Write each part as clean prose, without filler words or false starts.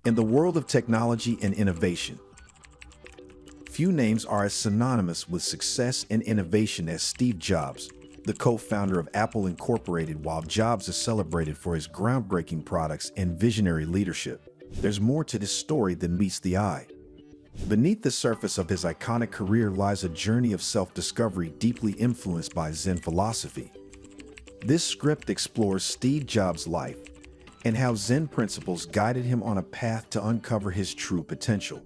In the world of technology and innovation, few names are as synonymous with success and innovation as Steve Jobs, the co-founder of Apple Incorporated. While Jobs is celebrated for his groundbreaking products and visionary leadership, there's more to this story than meets the eye. Beneath the surface of his iconic career lies a journey of self-discovery deeply influenced by Zen philosophy. This script explores Steve Jobs' life and how Zen principles guided him on a path to uncover his true potential.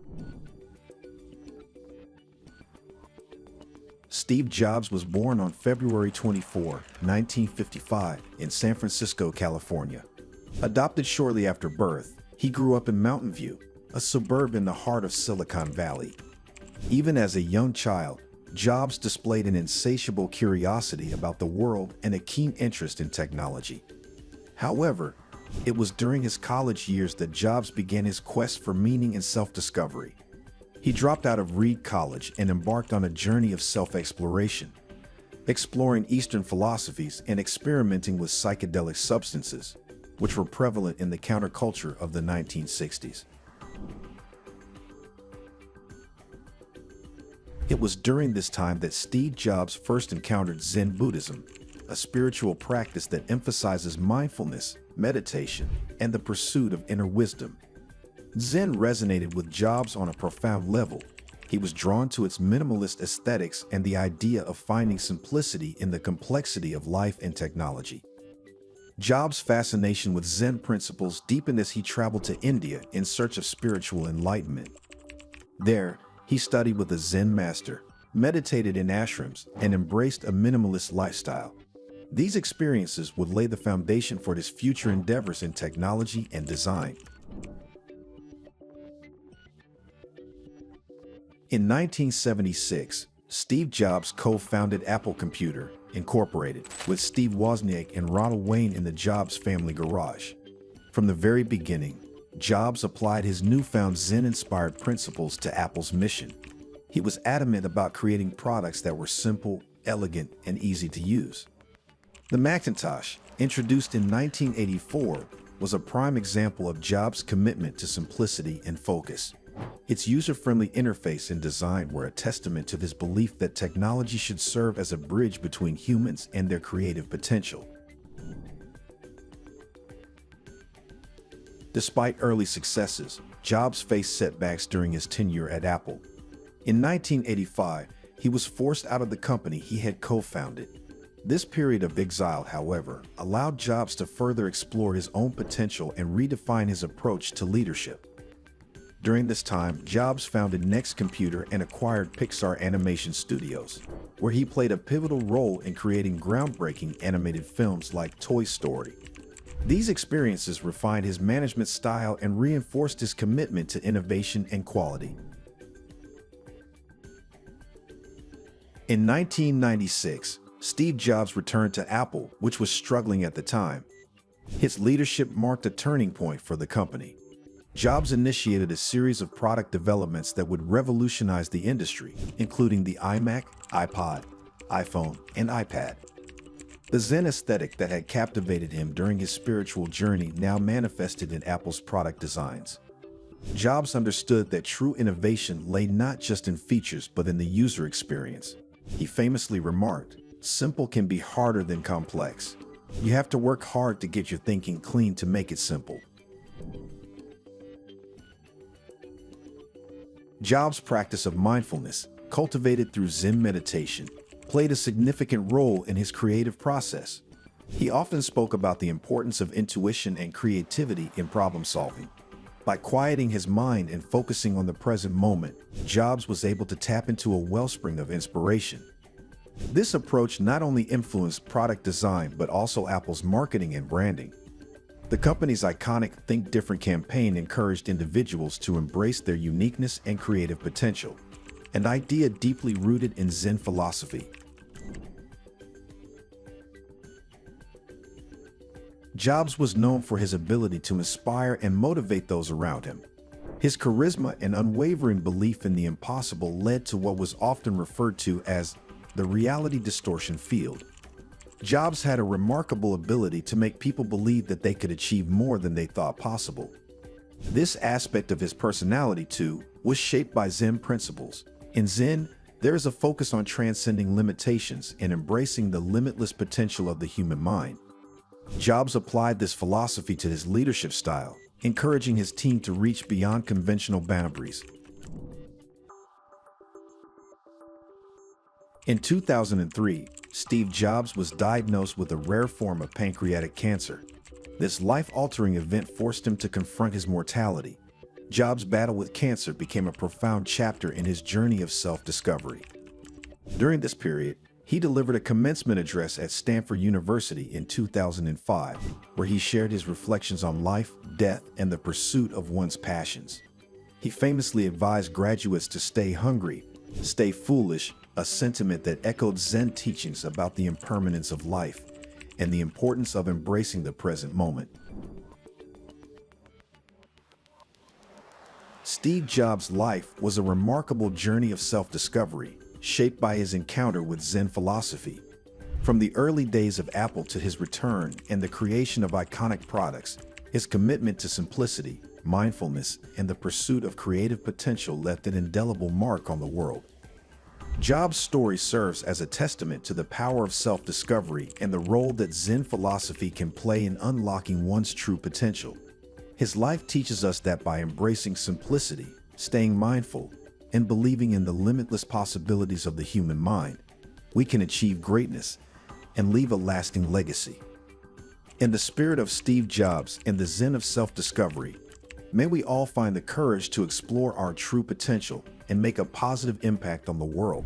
Steve Jobs was born on February 24, 1955, in San Francisco, California. Adopted shortly after birth, he grew up in Mountain View, a suburb in the heart of Silicon Valley. Even as a young child, Jobs displayed an insatiable curiosity about the world and a keen interest in technology. However, it was during his college years that Jobs began his quest for meaning and self-discovery. He dropped out of Reed College and embarked on a journey of self-exploration, exploring Eastern philosophies and experimenting with psychedelic substances, which were prevalent in the counterculture of the 1960s. It was during this time that Steve Jobs first encountered Zen Buddhism, a spiritual practice that emphasizes mindfulness, meditation, and the pursuit of inner wisdom. Zen resonated with Jobs on a profound level. He was drawn to its minimalist aesthetics and the idea of finding simplicity in the complexity of life and technology. Jobs' fascination with Zen principles deepened as he traveled to India in search of spiritual enlightenment. There, he studied with a Zen master, meditated in ashrams, and embraced a minimalist lifestyle. These experiences would lay the foundation for his future endeavors in technology and design. In 1976, Steve Jobs co-founded Apple Computer, Incorporated, with Steve Wozniak and Ronald Wayne in the Jobs family garage. From the very beginning, Jobs applied his newfound Zen-inspired principles to Apple's mission. He was adamant about creating products that were simple, elegant, and easy to use. The Macintosh, introduced in 1984, was a prime example of Jobs' commitment to simplicity and focus. Its user-friendly interface and design were a testament to his belief that technology should serve as a bridge between humans and their creative potential. Despite early successes, Jobs faced setbacks during his tenure at Apple. In 1985, he was forced out of the company he had co-founded. This period of exile, however, allowed Jobs to further explore his own potential and redefine his approach to leadership. During this time, Jobs founded Next Computer and acquired Pixar Animation Studios, where he played a pivotal role in creating groundbreaking animated films like Toy Story. These experiences refined his management style and reinforced his commitment to innovation and quality. In 1996, Steve Jobs returned to Apple, which was struggling at the time. His leadership marked a turning point for the company. Jobs initiated a series of product developments that would revolutionize the industry, including the iMac, iPod, iPhone, and iPad. The Zen aesthetic that had captivated him during his spiritual journey now manifested in Apple's product designs. Jobs understood that true innovation lay not just in features but in the user experience. He famously remarked, "Simple can be harder than complex. You have to work hard to get your thinking clean to make it simple." Jobs' practice of mindfulness, cultivated through Zen meditation, played a significant role in his creative process. He often spoke about the importance of intuition and creativity in problem-solving. By quieting his mind and focusing on the present moment, Jobs was able to tap into a wellspring of inspiration. This approach not only influenced product design but also Apple's marketing and branding. The company's iconic Think Different campaign encouraged individuals to embrace their uniqueness and creative potential, an idea deeply rooted in Zen philosophy. Jobs was known for his ability to inspire and motivate those around him. His charisma and unwavering belief in the impossible led to what was often referred to as the reality distortion field. Jobs had a remarkable ability to make people believe that they could achieve more than they thought possible. This aspect of his personality, too, was shaped by Zen principles. In Zen, there is a focus on transcending limitations and embracing the limitless potential of the human mind. Jobs applied this philosophy to his leadership style, encouraging his team to reach beyond conventional boundaries. In 2003, Steve Jobs was diagnosed with a rare form of pancreatic cancer. This life-altering event forced him to confront his mortality. Jobs' battle with cancer became a profound chapter in his journey of self-discovery. During this period, he delivered a commencement address at Stanford University in 2005, where he shared his reflections on life, death, and the pursuit of one's passions. He famously advised graduates to stay hungry, stay foolish, a sentiment that echoed Zen teachings about the impermanence of life and the importance of embracing the present moment. Steve Jobs' life was a remarkable journey of self-discovery, shaped by his encounter with Zen philosophy. From the early days of Apple to his return and the creation of iconic products, his commitment to simplicity, mindfulness, and the pursuit of creative potential left an indelible mark on the world. Jobs' story serves as a testament to the power of self-discovery and the role that Zen philosophy can play in unlocking one's true potential. His life teaches us that by embracing simplicity, staying mindful, and believing in the limitless possibilities of the human mind, we can achieve greatness and leave a lasting legacy. In the spirit of Steve Jobs and the Zen of self-discovery, may we all find the courage to explore our true potential and make a positive impact on the world.